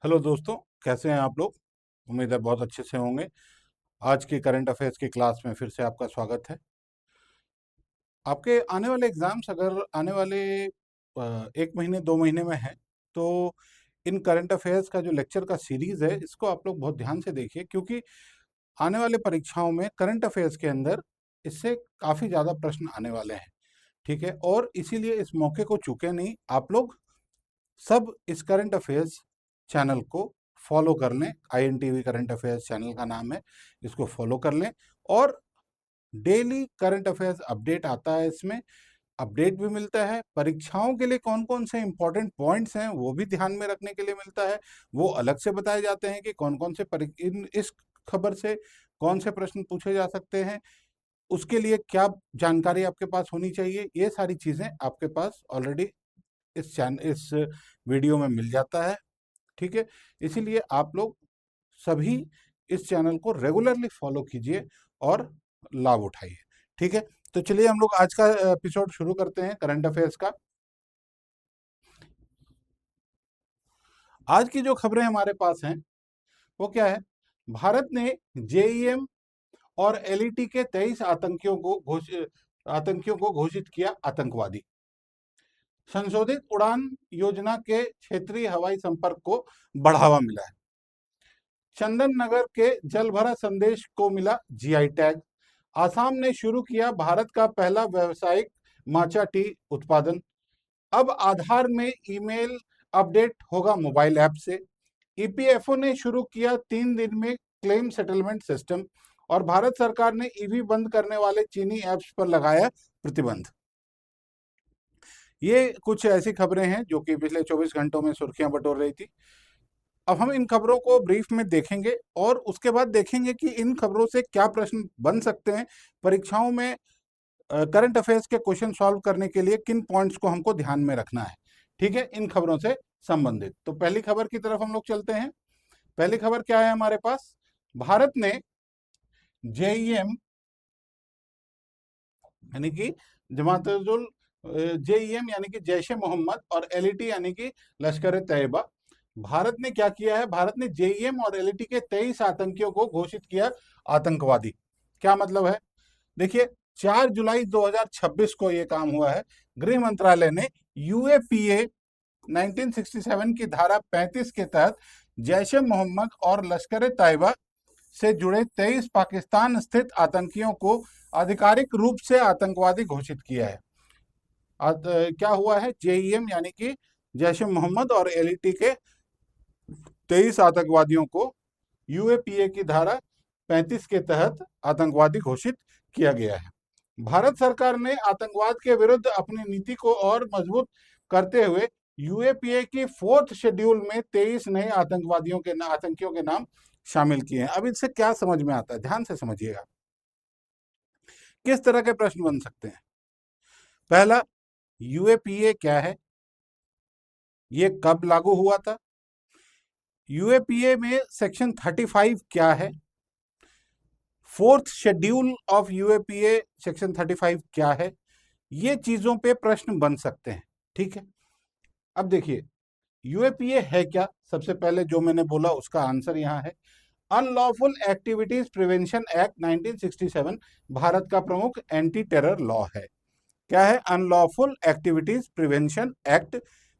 Hello दोस्तों, कैसे हैं आप लोग। उम्मीद है बहुत अच्छे से होंगे। आज की करंट अफेयर्स की क्लास में फिर से आपका स्वागत है। आपके आने वाले एग्जाम्स अगर आने वाले 1 महीने 2 महीने में हैं, तो इन करंट अफेयर्स का जो लेक्चर का सीरीज है इसको आप लोग बहुत ध्यान से देखिए, क्योंकि आने वाले परीक्षाओं में करंट अफेयर्स के अंदर इससे काफ़ी ज़्यादा प्रश्न आने वाले हैं। ठीक है, और इसीलिए इस मौके को चूके नहीं। आप लोग सब इस करंट अफेयर्स चैनल को फॉलो कर लें। INTV करंट अफेयर्स चैनल का नाम है, इसको फॉलो कर लें। और डेली करंट अफेयर्स अपडेट आता है, इसमें अपडेट भी मिलता है। परीक्षाओं के लिए कौन कौन से इंपॉर्टेंट पॉइंट्स हैं वो भी ध्यान में रखने के लिए मिलता है। वो अलग से बताए जाते हैं कि कौन कौन से इस खबर से कौन से प्रश्न पूछे जा सकते हैं, उसके लिए क्या जानकारी आपके पास होनी चाहिए। ये सारी चीज़ें आपके पास ऑलरेडी इस वीडियो में मिल जाता है। ठीक है, इसीलिए आप लोग सभी इस चैनल को रेगुलरली फॉलो कीजिए और लाभ उठाइए। ठीक है, तो चलिए हम लोग आज का एपिसोड शुरू करते हैं करंट अफेयर्स का। आज की जो खबरें हमारे पास हैं वो क्या है। भारत ने JEM और LET के 23 आतंकियों को घोषित किया आतंकवादी। संशोधित उड़ान योजना के क्षेत्रीय हवाई संपर्क को बढ़ावा मिला है। चंदन नगर के जलभरा संदेश को मिला GI टैग। आसाम ने शुरू किया भारत का पहला व्यावसायिक माचा टी उत्पादन। अब आधार में ईमेल अपडेट होगा मोबाइल ऐप से। EPFO ने शुरू किया 3 दिन में क्लेम सेटलमेंट सिस्टम। और भारत सरकार ने EV बंद करने वाले चीनी ऐप्स पर लगाया प्रतिबंध। ये कुछ ऐसी खबरें हैं जो कि पिछले 24 घंटों में सुर्खियां बटोर रही थी। अब हम इन खबरों को ब्रीफ में देखेंगे और उसके बाद देखेंगे कि इन खबरों से क्या प्रश्न बन सकते हैं परीक्षाओं में। करंट अफेयर्स के क्वेश्चन सॉल्व करने के लिए किन पॉइंट्स को हमको ध्यान में रखना है, ठीक है, इन खबरों से संबंधित। तो पहली खबर की तरफ हम लोग चलते हैं। पहली खबर क्या है हमारे पास। भारत ने JEM यानी कि जमातुल JEM यानी कि जैश ए मोहम्मद और LET यानी कि लश्कर तैयबा। भारत ने क्या किया है, भारत ने JEM और LET के 23 आतंकियों को घोषित किया आतंकवादी। क्या मतलब है, देखिए 4 जुलाई 2026 को यह काम हुआ है। गृह मंत्रालय ने UAPA 1967 की धारा 35 के तहत जैश ए मोहम्मद और लश्कर तैयबा से जुड़े 23 पाकिस्तान स्थित आतंकियों को आधिकारिक रूप से आतंकवादी घोषित किया है। क्या हुआ है, JEM यानी कि जैश ए मोहम्मद और LET के 23 आतंकवादियों को UAPA की धारा 35 के तहत आतंकवादी घोषित किया गया है। भारत सरकार ने आतंकवाद के विरुद्ध अपनी नीति को और मजबूत करते हुए UAPA की 4th शेड्यूल में 23 नए आतंकियों के नाम शामिल किए हैं। अब इससे क्या समझ में आता है, ध्यान से समझिएगा। किस तरह के प्रश्न बन सकते हैं। पहला, UAPA क्या है, ये कब लागू हुआ था। UAPA में सेक्शन 35 क्या है। 4th schedule of UAPA section 35 क्या है। ये चीजों पे प्रश्न बन सकते हैं। ठीक है, अब देखिए UAPA है क्या। सबसे पहले जो मैंने बोला उसका आंसर यहाँ है। Unlawful activities prevention act 1967 Bharat का प्रमुख एंटी टेरर लॉ है। क्या है, अनलॉफुल एक्टिविटीज प्रिवेंशन एक्ट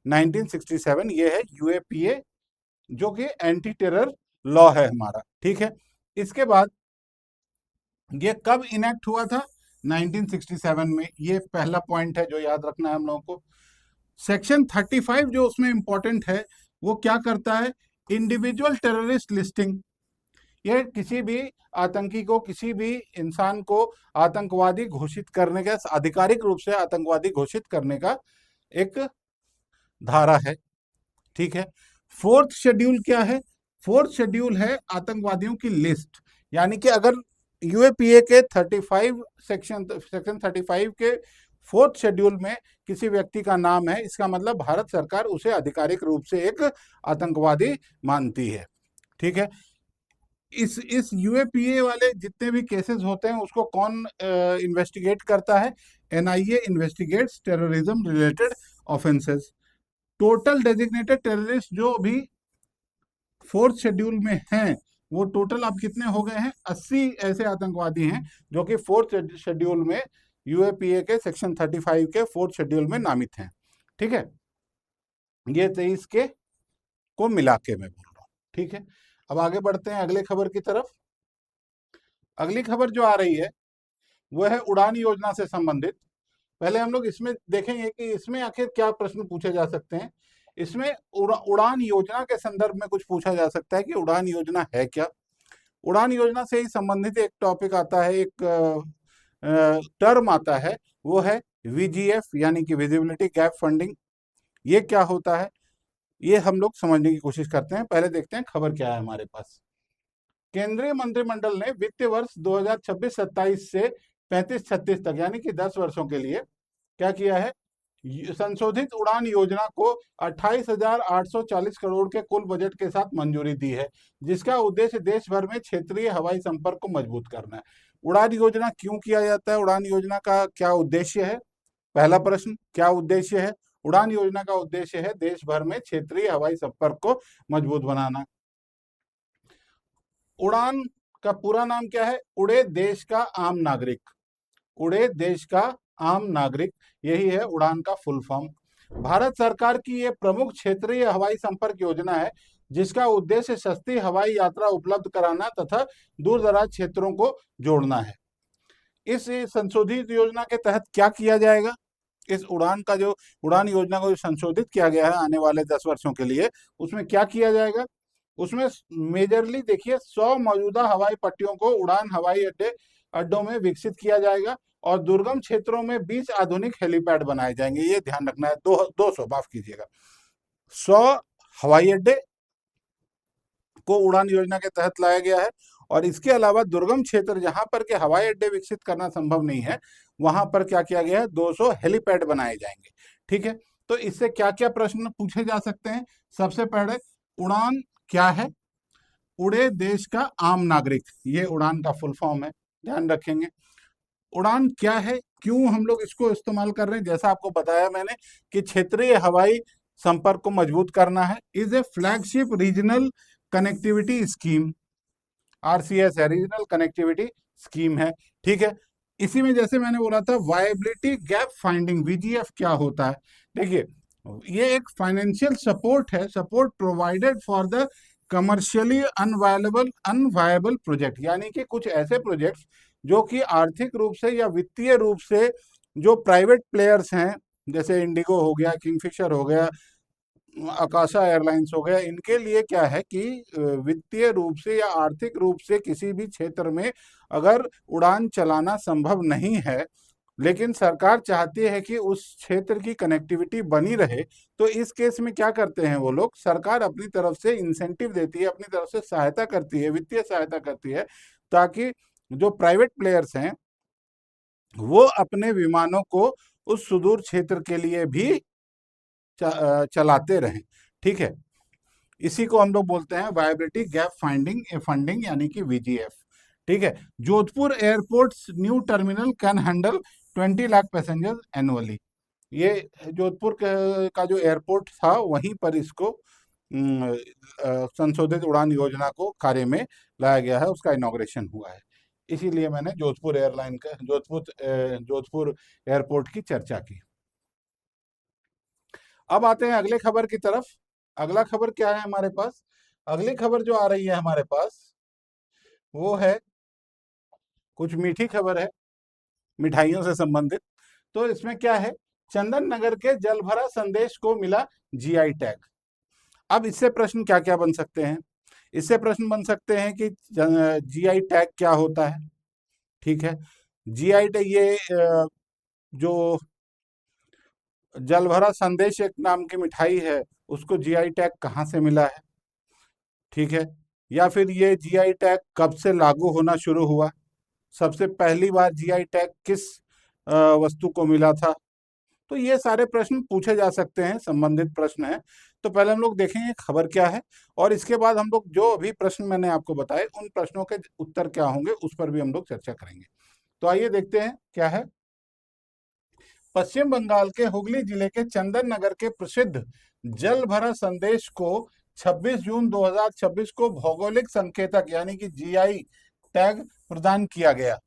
1967, ये है UAPA जो कि एंटी टेरर लॉ है हमारा। ठीक है, इसके बाद ये कब इनेक्ट हुआ था, 1967 में। ये पहला पॉइंट है जो याद रखना है हम लोगों को। सेक्शन 35 जो उसमें इंपॉर्टेंट है वो क्या करता है, इंडिविजुअल टेररिस्ट लिस्टिंग। ये किसी भी आतंकी को, किसी भी इंसान को आतंकवादी घोषित करने का, आधिकारिक रूप से आतंकवादी घोषित करने का एक धारा है। ठीक है, 4th शेड्यूल क्या है, 4th शेड्यूल है आतंकवादियों की लिस्ट। यानी कि अगर UAPA के 35 सेक्शन 35 के 4th शेड्यूल में किसी व्यक्ति का नाम है, इसका मतलब भारत सरकार उसे आधिकारिक रूप से एक आतंकवादी मानती है। ठीक है, इस UAPA वाले जितने भी केसेस होते हैं उसको कौन इन्वेस्टिगेट करता है, NIA investigates terrorism related offences. Total designated terrorist जो भी फोर्थ शेड्यूल में हैं, वो टोटल अब कितने हो गए हैं? 80 ऐसे आतंकवादी हैं जो कि फोर्थ शेड्यूल में, यूएपीए के सेक्शन 35 के फोर्थ शेड्यूल में नामित हैं। ठीक है, ये 23 के को मिला के मैं बोल रहा हूँ। ठीक है, अब आगे बढ़ते हैं अगले खबर की तरफ। अगली खबर जो आ रही है वो है उड़ान योजना से संबंधित। पहले हम लोग इसमें देखेंगे कि इसमें आखिर क्या प्रश्न पूछे जा सकते हैं। इसमें उड़ान योजना के संदर्भ में कुछ पूछा जा सकता है कि उड़ान योजना है क्या। उड़ान योजना से ही संबंधित एक टॉपिक आता है, एक टर्म आता है, वो है वीजीएफ यानी कि विजिबिलिटी गैप फंडिंग। ये क्या होता है, ये हम लोग समझने की कोशिश करते हैं। पहले देखते हैं खबर क्या है हमारे पास। केंद्रीय मंत्रिमंडल ने वित्तीय वर्ष 2026-27 से 35-36 तक यानी कि 10 वर्षों के लिए क्या किया है, संशोधित उड़ान योजना को 28,840 करोड़ के कुल बजट के साथ मंजूरी दी है, जिसका उद्देश्य देश भर में क्षेत्रीय हवाई संपर्क को मजबूत करना है। उड़ान योजना क्यों किया जाता है, उड़ान योजना का क्या उद्देश्य है? पहला प्रश्न, क्या उद्देश्य है? उड़ान योजना का उद्देश्य है देश भर में क्षेत्रीय हवाई संपर्क को मजबूत बनाना। उड़ान का पूरा नाम क्या है? उड़े देश का आम नागरिक। उड़े देश का आम नागरिक, यही है उड़ान का फुल फॉर्म। भारत सरकार की ये प्रमुख क्षेत्रीय हवाई संपर्क योजना है, जिसका उद्देश्य सस्ती हवाई यात्रा उपलब्ध कराना तथा दूर दराज क्षेत्रों को जोड़ना है। इस संशोधित योजना के तहत क्या किया जाएगा? इस उड़ान का जो उड़ान योजना को जो संशोधित किया गया है आने वाले 10 वर्षों के लिए, उसमें क्या किया जाएगा? उसमें मेजरली देखिए 100 मौजूदा हवाई पट्टियों को उड़ान हवाई अड्डों में विकसित किया जाएगा और दुर्गम क्षेत्रों में 20 आधुनिक हेलीपैड बनाए जाएंगे। ये ध्यान रखना है, 200 माफ कीजिएगा, 100 हवाई अड्डे को उड़ान योजना के तहत लाया गया है और इसके अलावा दुर्गम क्षेत्र जहां पर के हवाई अड्डे विकसित करना संभव नहीं है, वहां पर क्या किया गया है, 200 हेलीपैड बनाए जाएंगे। ठीक है, तो इससे क्या क्या प्रश्न पूछे जा सकते हैं? सबसे पहले, उड़ान क्या है? उड़े देश का आम नागरिक, ये उड़ान का फुल फॉर्म है, ध्यान रखेंगे। उड़ान क्या है, क्यों हम लोग इसको इस्तेमाल कर रहे हैं? जैसा आपको बताया मैंने कि क्षेत्रीय हवाई संपर्क को मजबूत करना है। Is a flagship regional connectivity scheme, RCS है, रीजनल कनेक्टिविटी स्कीम है। ठीक है, इसी में जैसे मैंने बोला था वायबिलिटी गैप फाइंडिंग, वीजीएफ क्या होता है? देखिए, ये एक फाइनेंशियल सपोर्ट है, support provided for the commercially unviable project, यानी कि कुछ ऐसे प्रोजेक्ट्स जो कि आर्थिक रूप से या वित्तीय रूप से जो प्राइवेट प्लेयर्स हैं, जैसे इंडिगो हो गया, किंगफिशर हो गया, आकाशा एयरलाइंस हो गया, इनके लिए क्या है कि वित्तीय रूप से या आर्थिक रूप से किसी भी क्षेत्र में अगर उड़ान चलाना संभव नहीं है, लेकिन सरकार चाहती है कि उस क्षेत्र की कनेक्टिविटी बनी रहे, तो इस केस में क्या करते हैं वो लोग, सरकार अपनी तरफ से इंसेंटिव देती है, अपनी तरफ से सहायता करती है, वित्तीय सहायता करती है, ताकि जो प्राइवेट प्लेयर्स हैं वो अपने विमानों को उस सुदूर क्षेत्र के लिए भी चलाते रहें। ठीक है, इसी को हम लोग बोलते हैं वायबिलिटी गैप फाइंडिंग फंडिंग यानी कि वीजीएफ। ठीक है, Jodhpur airport new terminal can handle 20 lakh passengers annually. ये जोधपुर का जो एयरपोर्ट था वहीं पर इसको संशोधित उड़ान योजना को कार्य में लाया गया है, उसका इनॉग्रेशन हुआ है। इसीलिए मैंने जोधपुर एयरलाइन का जोधपुर एयरपोर्ट की चर्चा की। अब आते हैं अगले खबर की तरफ। अगला खबर क्या है हमारे पास? अगली खबर जो आ रही है हमारे पास वो है, कुछ मीठी खबर है, मिठाइयों से संबंधित। तो इसमें क्या है, चंदन नगर के जलभरा संदेश को मिला जीआई टैग। अब इससे प्रश्न क्या क्या बन सकते हैं? इससे प्रश्न बन सकते हैं कि जीआई टैग क्या होता है। ठीक है, जीआई टैग, ये जो जलभरा संदेश एक नाम की मिठाई है, उसको जीआई टैग कहाँ से मिला है? ठीक है, या फिर ये जीआई टैग कब से लागू होना शुरू हुआ? सबसे पहली बार जीआई टैग किस वस्तु को मिला था? तो ये सारे प्रश्न पूछे जा सकते हैं, संबंधित प्रश्न है। तो पहले हम लोग देखेंगे खबर क्या है और इसके बाद हम लोग जो अभी प्रश्न मैंने आपको बताए उन प्रश्नों के उत्तर क्या होंगे उस पर भी हम लोग चर्चा करेंगे। तो आइए देखते हैं क्या है। पश्चिम बंगाल के हुगली जिले के चंदन नगर के प्रसिद्ध जल भरा संदेश को 26 जून 2026 को भौगोलिक संकेतक यानी कि जीआई टैग प्रदान किया गया।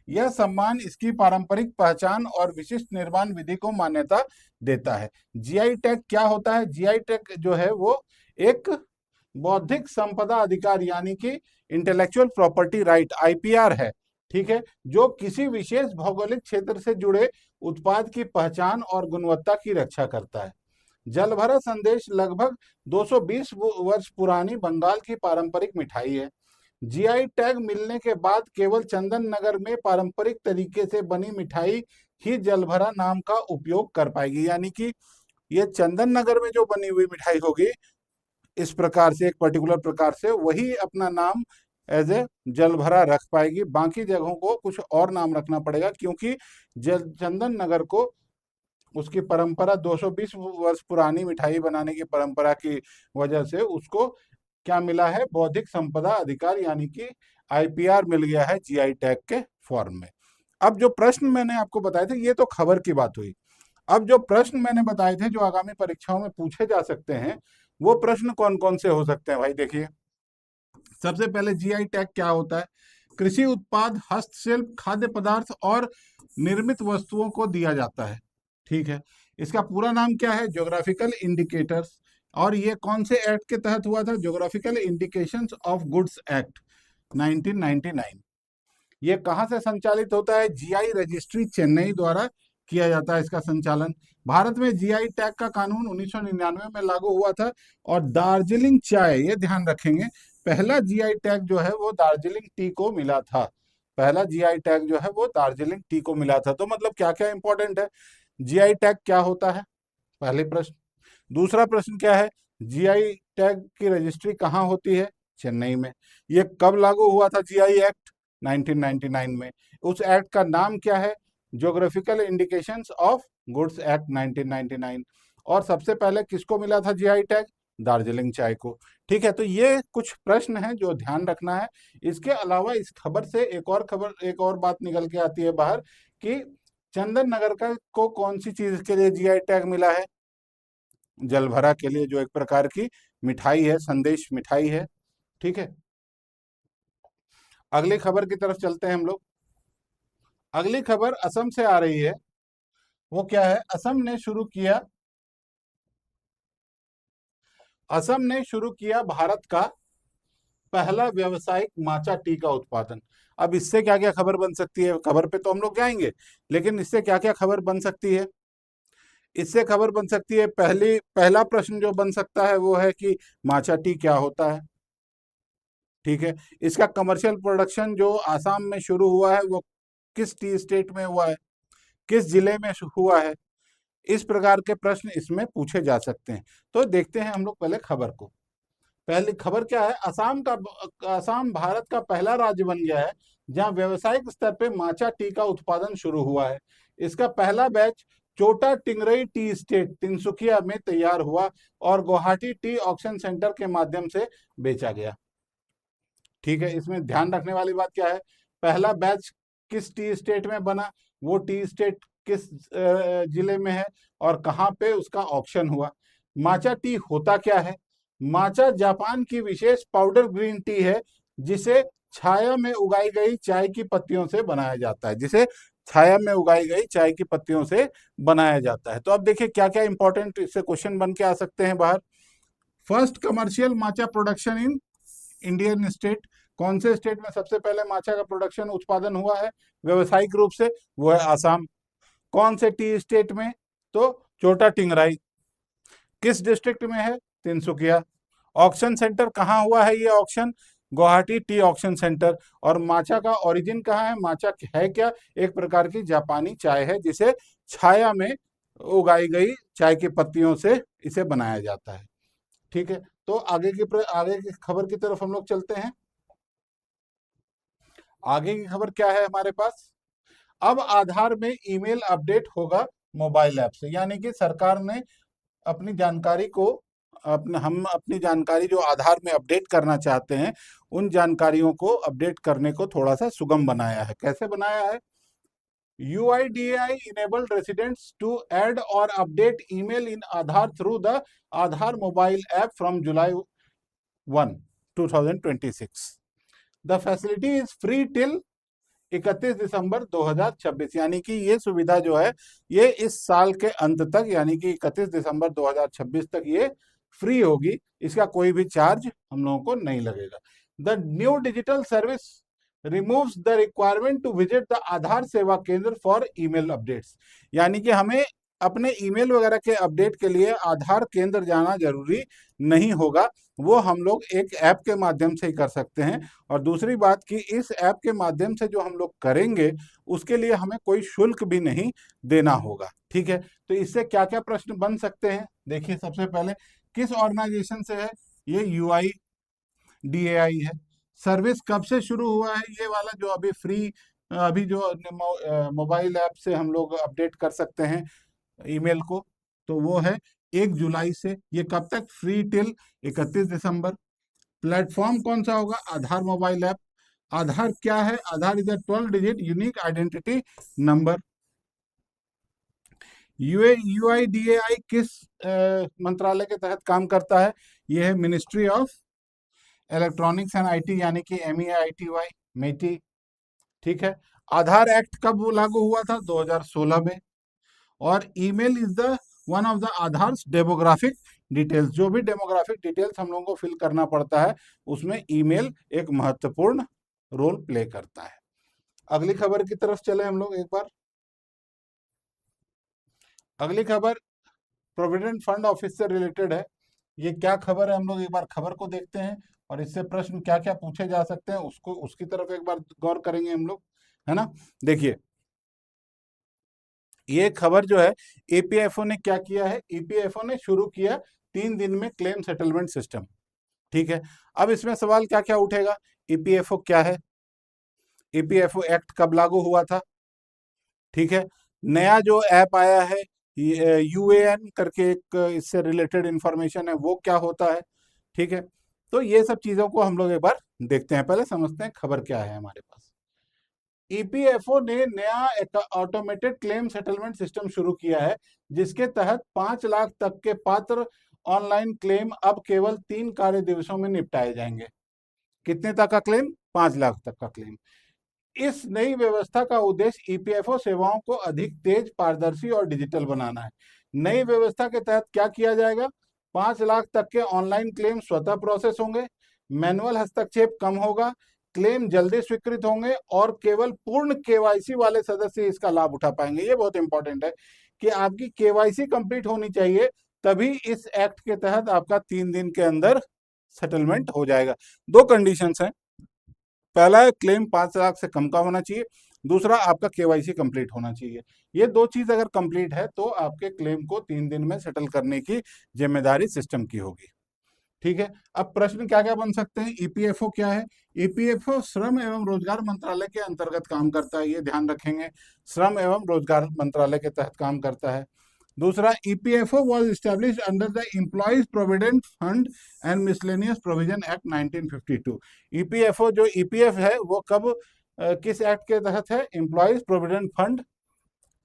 यह सम्मान इसकी पारंपरिक पहचान और विशिष्ट निर्माण विधि को मान्यता देता है। जीआई टैग क्या होता है? जीआई टैग जो है वो एक बौद्धिक संपदा अधिकार यानी कि इंटेलेक्चुअल प्रॉपर्टी राइट आईपीआर है, ठीक है, जो किसी विशेष भौगोलिक क्षेत्र से जुड़े उत्पाद की पहचान और गुणवत्ता की रक्षा करता है। जलभरा संदेश लगभग 220 वर्ष पुरानी बंगाल की पारंपरिक मिठाई है। जीआई टैग मिलने के बाद केवल चंदन नगर में पारंपरिक तरीके से बनी मिठाई ही जलभरा नाम का उपयोग कर पाएगी, यानी कि ये चंदन नगर में जो बनी हुई मिठाई होगी इस प्रकार से, एक पर्टिकुलर प्रकार से, वही अपना नाम एज ए जलभरा रख पाएगी। बाकी जगहों को कुछ और नाम रखना पड़ेगा, क्योंकि चंदन नगर को उसकी परंपरा 220 वर्ष पुरानी मिठाई बनाने की परंपरा की वजह से उसको क्या मिला है? बौद्धिक संपदा अधिकार यानी कि आईपीआर मिल गया है जीआई टैग के फॉर्म में। अब जो प्रश्न मैंने आपको बताए थे ये तो खबर की बात हुई। अब जो प्रश्न मैंने बताए थे जो आगामी परीक्षाओं में पूछे जा सकते हैं, वो प्रश्न कौन कौन से हो सकते हैं भाई? देखिए, सबसे पहले जीआई टैग क्या होता है? कृषि उत्पाद, हस्तशिल्प, खाद्य पदार्थ और निर्मित वस्तुओं को दिया जाता है, ठीक है। इसका पूरा नाम क्या है? Geographical indicators. और ये कौन से एक्ट के तहत हुआ था? Geographical indications of goods act 1999। ये कहाँ से संचालित होता है? जीआई रजिस्ट्री चेन्नई द्वारा किया जाता है इसका संचालन। भारत में जीआई टैग का कानून 1999 में लागू हुआ था। और दार्जिलिंग चाय, ये ध्यान रखेंगे, पहला जीआई टैग जो है वो दार्जिलिंग टी को मिला था। पहला जीआई टैग जो है वो दार्जिलिंग टी को मिला था। तो मतलब क्या क्या इंपॉर्टेंट है? जीआई टैग क्या होता है, पहले प्रश्न। दूसरा प्रश्न क्या है? जीआई टैग की रजिस्ट्री कहाँ होती है? चेन्नई में। ये कब लागू हुआ था जीआई एक्ट? 1999 में। उस एक्ट का नाम क्या है? Geographical indications of goods act 1999। और सबसे पहले किसको मिला था जीआई टैग? दार्जिलिंग चाय को, ठीक है। तो ये कुछ प्रश्न हैं जो ध्यान रखना है। इसके अलावा इस खबर से एक और बात निकल के आती है बाहर कि चंदन नगर का को कौन सी चीज के लिए जीआई टैग मिला है? जलभरा के लिए, जो एक प्रकार की मिठाई है, संदेश मिठाई है, ठीक है। अगली खबर की तरफ चलते हैं हम लोग। अगली खबर असम से आ रही है। वो क्या है? असम ने शुरू किया भारत का पहला व्यावसायिक माचा टी का उत्पादन। अब इससे क्या क्या खबर बन सकती है? खबर पे तो हम लोग जाएंगे, लेकिन इससे क्या क्या खबर बन सकती है? इससे खबर बन सकती है, पहला प्रश्न जो बन सकता है वो है कि माचा टी क्या होता है, ठीक है। इसका कमर्शियल प्रोडक्शन जो आसाम में शुरू हुआ है वो किस टी स्टेट में हुआ है, किस जिले में हुआ है? इस प्रकार के प्रश्न इसमें पूछे जा सकते हैं। तो देखते हैं हम लोग पहले खबर को। पहली खबर क्या है? आसाम भारत का पहला राज्य बन गया है जहां व्यावसायिक स्तर पे माचा टी का उत्पादन शुरू हुआ है। इसका पहला बैच चोटा टिंगरई टी स्टेट तिनसुकिया में तैयार हुआ और गुवाहाटी टी ऑक्शन सेंटर के माध्यम से बेचा गया, ठीक है। इसमें ध्यान रखने वाली बात क्या है? पहला बैच किस टी स्टेट में बना, वो टी स्टेट किस जिले में है, और कहाँ पे उसका ऑक्शन हुआ। माचा टी होता क्या है? माचा जापान की विशेष पाउडर ग्रीन टी है जिसे छाया में उगाई गई चाय की पत्तियों से बनाया जाता है, जिसे छाया में उगाई गई चाय की पत्तियों से बनाया जाता है। तो अब देखिए क्या क्या इंपॉर्टेंट इससे क्वेश्चन बन के आ सकते हैं बाहर। First commercial matcha production in Indian state, कौन से स्टेट में सबसे पहले माचा का प्रोडक्शन उत्पादन हुआ है व्यवसायिक रूप से? वो है आसाम। कौन से टी स्टेट में? तो चोटा टिंगराई। किस डिस्ट्रिक्ट में है? तिनसुकिया। ऑक्शन सेंटर कहाँ हुआ है ये auction? Guwahati T auction centre. और माचा का ओरिजिन कहाँ है? माचा है क्या? एक प्रकार की जापानी चाय है जिसे छाया में उगाई गई चाय की पत्तियों से इसे बनाया जाता है, ठीक है। तो आगे की खबर की तरफ हम लोग चलते हैं। आगे की खबर क्या है हमारे पास? अब आधार में ईमेल अपडेट होगा मोबाइल ऐप से, यानी कि सरकार ने अपनी जानकारी को हम अपनी जानकारी जो आधार में अपडेट करना चाहते हैं उन जानकारियों को अपडेट करने को थोड़ा सा सुगम बनाया है। कैसे बनाया है? UIDAI enabled residents to add or update email in Aadhaar through the Aadhaar mobile app from July 1, 2026। The facility is free till 31 दिसंबर 2026, यानी कि ये सुविधा जो है ये इस साल के अंत तक यानी कि 31 दिसंबर 2026 तक ये फ्री होगी। इसका कोई भी चार्ज हम लोगों को नहीं लगेगा। The new digital service removes the requirement to visit the Aadhaar Seva Kendra for email updates, यानी कि हमें अपने ईमेल वगैरह के अपडेट के लिए आधार केंद्र जाना जरूरी नहीं होगा। वो हम लोग एक ऐप के माध्यम से ही कर सकते हैं। और दूसरी बात कि इस ऐप के माध्यम से जो हम लोग करेंगे उसके लिए हमें कोई शुल्क भी नहीं देना होगा। ठीक है, तो इससे क्या क्या प्रश्न बन सकते हैं, देखिए सबसे पहले किस ऑर्गेनाइजेशन से है, ये UIDAI है। सर्विस कब से शुरू हुआ है, ये वाला जो अभी फ्री अभी जो मोबाइल ऐप से हम लोग अपडेट कर सकते हैं ईमेल को, तो वो है 1 जुलाई से। ये कब तक, फ्री टिल 31 दिसंबर। प्लेटफॉर्म कौन सा होगा, आधार मोबाइल ऐप। आधार क्या है, Aadhaar is a 12 digit unique identity number. UIDAI किस मंत्रालय के तहत काम करता है, यह है ministry of electronics and IT, यानी कि MEITY, मेटी। ठीक है, आधार एक्ट कब लागू हुआ था, 2016 में। और email is the one of the Aadhaar demographic details, जो भी डेमोग्राफिक डिटेल्स हम लोगों को फिल करना पड़ता है उसमें ईमेल एक महत्वपूर्ण रोल प्ले करता है। अगली खबर की तरफ चले हम लोग एक बार। अगली खबर प्रोविडेंट फंड ऑफिस से रिलेटेड है। ये क्या खबर है, हम लोग एक बार खबर को देखते हैं और इससे प्रश्न क्या क्या पूछे जा सकते हैं उसको उसकी तरफ एक बार गौर करेंगे हम लोग, है ना। देखिए ये खबर जो है, EPFO ने क्या किया है, EPFO ने शुरू किया 3 दिन में क्लेम सेटलमेंट सिस्टम। ठीक है, अब इसमें सवाल क्या क्या उठेगा, EPFO क्या है, EPFO एक्ट कब लागू हुआ था। ठीक है, नया जो ऐप आया है UAN करके एक इससे रिलेटेड इंफॉर्मेशन है, वो क्या होता है। ठीक है, तो ये सब चीजों को हम लोग एक बार देखते हैं, पहले समझते हैं खबर क्या है हमारे पास। EPFO ने नया ऑटोमेटेड क्लेम सेटलमेंट सिस्टम शुरू किया है, जिसके तहत 5 लाख तक के पात्र ऑनलाइन क्लेम अब केवल 3 कार्य दिवसों में निपटाए जाएंगे। कितने तक का क्लेम, 5 लाख तक का क्लेम। इस नई व्यवस्था का उद्देश्य EPFO सेवाओं को अधिक तेज, पारदर्शी और डिजिटल बनाना है। नई व्यवस्था के तहत क्या किया जाएगा, 5 लाख तक के ऑनलाइन क्लेम स्वतः प्रोसेस होंगे, मैनुअल हस्तक्षेप कम होगा, क्लेम जल्दी स्वीकृत होंगे और केवल पूर्ण KYC वाले सदस्य इसका लाभ उठा पाएंगे। ये बहुत इंपॉर्टेंट है कि आपकी KYC कंप्लीट होनी चाहिए, तभी इस एक्ट के तहत आपका 3 दिन के अंदर सेटलमेंट हो जाएगा। 2 कंडीशंस हैं, पहला है क्लेम 5 लाख से कम का होना चाहिए, दूसरा आपका KYC कंप्लीट होना चाहिए। ये 2 चीज अगर कंप्लीट है तो आपके क्लेम को 3 दिन में सेटल करने की जिम्मेदारी सिस्टम की होगी। ठीक है, अब प्रश्न क्या क्या बन सकते हैं, EPFO क्या है। EPFO श्रम एवं रोजगार मंत्रालय के अंतर्गत काम करता है, ये ध्यान रखेंगे, श्रम एवं रोजगार मंत्रालय के तहत काम करता है। दूसरा, EPFO was established under the Employees Provident Fund and Miscellaneous Provision Act 1952। EPFO जो EPF है वो कब किस एक्ट के तहत है, Employees Provident Fund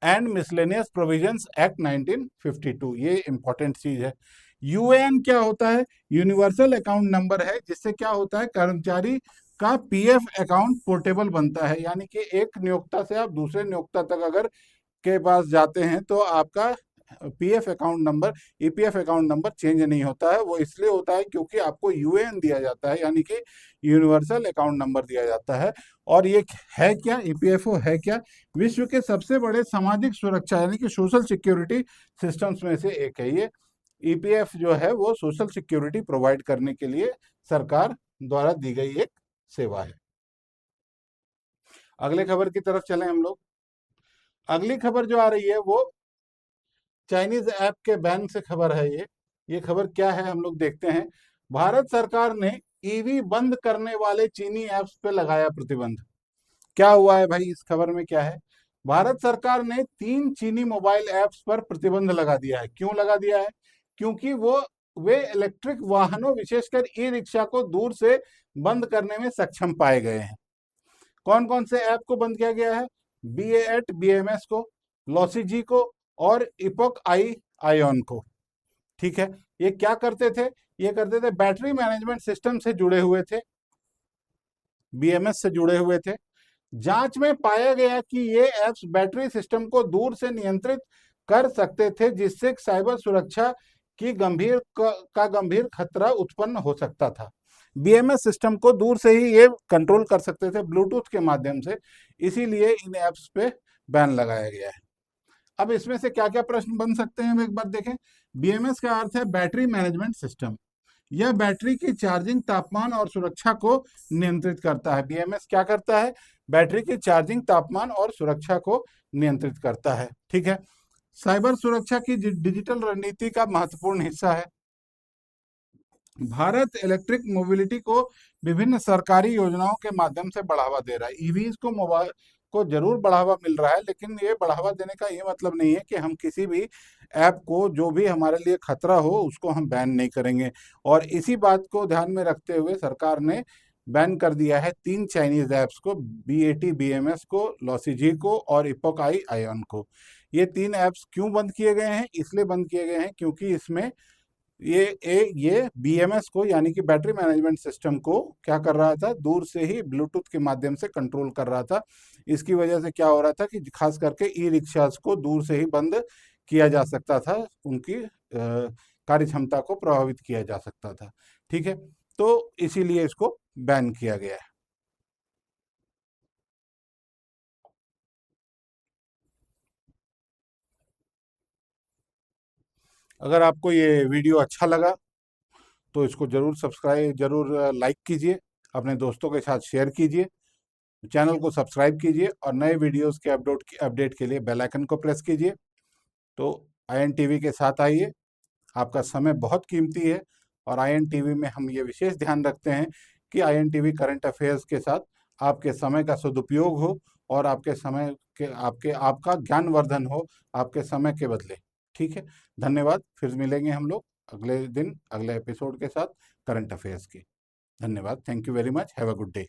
and miscellaneous provisions act 1952। ये इंपॉर्टेंट चीज है। UAN क्या होता है, यूनिवर्सल अकाउंट नंबर है, जिससे क्या होता है, कर्मचारी का PF अकाउंट पोर्टेबल बनता है, यानी कि एक नियोक्ता से आप दूसरे नियोक्ता तक अगर के पास जाते हैं तो आपका PF account number, EPF account number change नहीं होता है। वो इसलिए होता है क्योंकि आपको UAN दिया जाता है, यानी कि यूनिवर्सल अकाउंट नंबर दिया जाता है। और ये है क्या, EPFO है क्या, विश्व के सबसे बड़े सामाजिक सुरक्षा यानी कि सोशल सिक्योरिटी सिस्टम्स में से एक है। ये EPF जो है वो सोशल सिक्योरिटी प्रोवाइड करने के लिए सरकार द्वारा दी गई एक सेवा है। अगले खबर की तरफ चलें हम लोग। अगली खबर जो आ रही है वो चाइनीज ऐप के बैन से खबर है। ये खबर क्या है हम लोग देखते हैं। भारत सरकार ने EV बंद करने वाले चीनी ऐप्स पे लगाया प्रतिबंध। क्या हुआ है भाई, इस खबर में क्या है, भारत सरकार ने 3 चीनी मोबाइल ऐप्स पर प्रतिबंध लगा दिया है। क्यों लगा दिया है, क्योंकि वे इलेक्ट्रिक वाहनों विशेषकर ई-रिक्शा को दूर से बंद करने में सक्षम पाए गए हैं। कौन कौन से ऐप को बंद किया गया है, BA8 BMS को, लॉसीजी को और इपोक आईऑन को। ठीक है, ये क्या करते थे, ये करते थे, बैटरी मैनेजमेंट सिस्टम से जुड़े हुए थे, बीएमएस से जुड़े हुए थे। जांच में पाया गया कि ये ऐप्स बैटरी सिस्टम को दूर से नियंत्रित कर सकते थे, जिससे साइबर सुरक्षा की गंभीर खतरा उत्पन्न हो सकता था। बीएमएस सिस्टम को दूर से ही ये कंट्रोल कर सकते थे ब्लूटूथ के माध्यम से, इसीलिए इन ऐप्स पे बैन लगाया गया है। अब इसमें से क्या क्या प्रश्न बन सकते हैं, हम एक बार देखें। बीएमएस का अर्थ है बैटरी मैनेजमेंट सिस्टम। यह बैटरी की चार्जिंग तापमान और सुरक्षा को नियंत्रित करता है। बीएमएस क्या करता है? बैटरी की चार्जिंग तापमान और सुरक्षा को नियंत्रित करता है। ठीक है। साइबर सुरक्षा की डिजिटल रणनीति का महत्वपूर्ण हिस्सा है। भारत इलेक्ट्रिक मोबिलिटी को विभिन्न सरकारी योजनाओं के माध्यम से बढ़ावा दे रहा है। ईवीज को मोबाइल को जरूर बढ़ावा मिल रहा है, लेकिन ये बढ़ावा देने का ये मतलब नहीं है कि हम किसी भी ऐप को, जो भी हमारे लिए खतरा हो, उसको हम बैन नहीं करेंगे। और इसी बात को ध्यान में रखते हुए सरकार ने बैन कर दिया है 3 चाइनीज ऐप्स को, बीएटी बीएमएस को, लॉसिजी को और इपोक आई आयन को। ये 3 ऐप्स क्यों बंद किए गए हैं? इसलिए बंद किए गए हैं क्योंकि इसमें ये बीएमएस को, यानी कि बैटरी मैनेजमेंट सिस्टम को क्या कर रहा था? दूर से ही ब्लूटूथ के माध्यम से कंट्रोल कर रहा था। इसकी वजह से क्या हो रहा था कि खास करके ई रिक्शास को दूर से ही बंद किया जा सकता था, उनकी कार्य क्षमता को प्रभावित किया जा सकता था। ठीक है, तो इसीलिए इसको बैन किया गया है। अगर आपको ये वीडियो अच्छा लगा तो इसको जरूर लाइक कीजिए, अपने दोस्तों के साथ शेयर कीजिए, चैनल को सब्सक्राइब कीजिए और नए वीडियोस के अपडेट के लिए बेल आइकन को प्रेस कीजिए। तो आईएन टीवी के साथ आइए। आपका समय बहुत कीमती है और आईएन टीवी में हम ये विशेष ध्यान रखते हैं कि आईएन टीवी करंट अफेयर्स के साथ आपके समय का सदुपयोग हो और आपके समय के आपके आपका ज्ञानवर्धन हो आपके समय के बदले। ठीक है, धन्यवाद। फिर मिलेंगे हम लोग अगले दिन अगले एपिसोड के साथ करंट अफेयर्स के। धन्यवाद। Thank you very much. Have a good day.